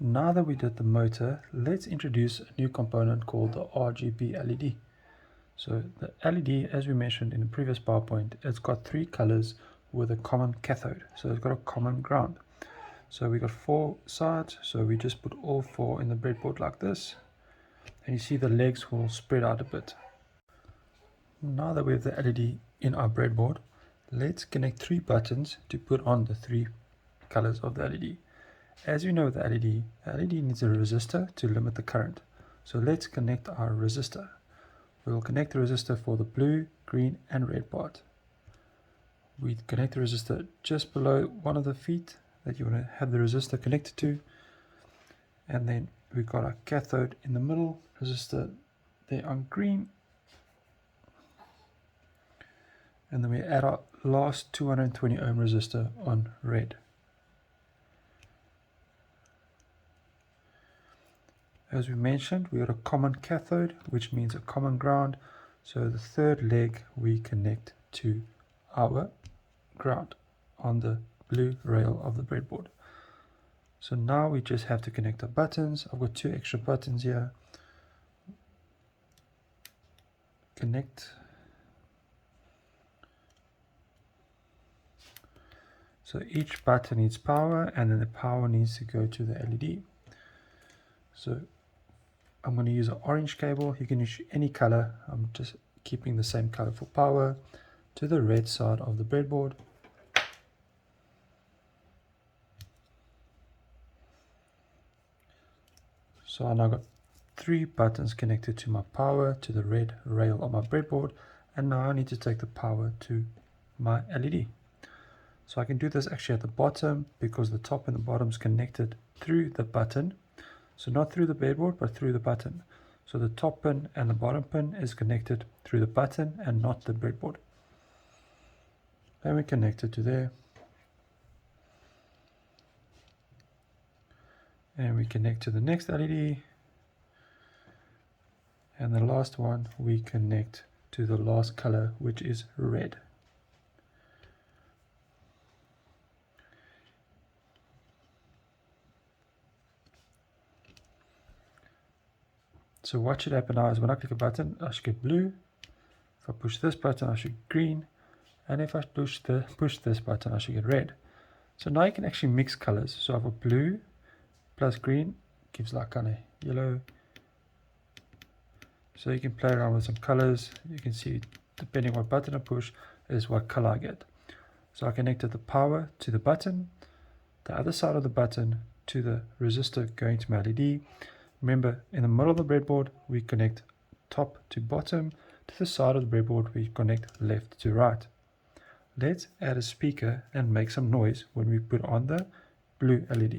Now that we did the motor, let's introduce a new component called the RGB LED. So the LED, as we mentioned in the previous PowerPoint, it's got three colors with a common cathode. So it's got a common ground. So we got four sides, so we just put all four in the breadboard like this. And you see the legs will spread out a bit. Now that we have the LED in our breadboard, let's connect three buttons to put on the three colors of the LED. As you know with the LED needs a resistor to limit the current. So let's connect our resistor. We will connect the resistor for the blue, green and red part. We connect the resistor just below one of the feet that you want to have the resistor connected to. And then we've got our cathode in the middle, resistor there on green. And then we add our last 220 ohm resistor on red. As we mentioned, we got a common cathode, which means a common ground. So the third leg we connect to our ground on the blue rail of the breadboard. So now we just have to connect our buttons. I've got two extra buttons here. Connect. So each button needs power, and then the power needs to go to the LED. So I'm going to use an orange cable. You can use any color. I'm just keeping the same color for power to the red side of the breadboard. So I now got three buttons connected to my power to the red rail of my breadboard, and now I need to take the power to my LED. So I can do this actually at the bottom because the top and the bottom is connected through the button. So not through the breadboard, but through the button. So the top pin and the bottom pin is connected through the button and not the breadboard. Then we connect it to there. And we connect to the next LED. And the last one we connect to the last color, which is red. So what should happen now is when I click a button, I should get blue. If I push this button, I should get green. And if I push this button, I should get red. So now you can actually mix colors. So I've got blue plus green gives like kind of yellow. So you can play around with some colors. You can see depending what button I push is what color I get. So I connected the power to the button, the other side of the button to the resistor going to my LED. Remember, in the middle of the breadboard, we connect top to bottom. To the side of the breadboard, we connect left to right. Let's add a speaker and make some noise when we put on the blue LED.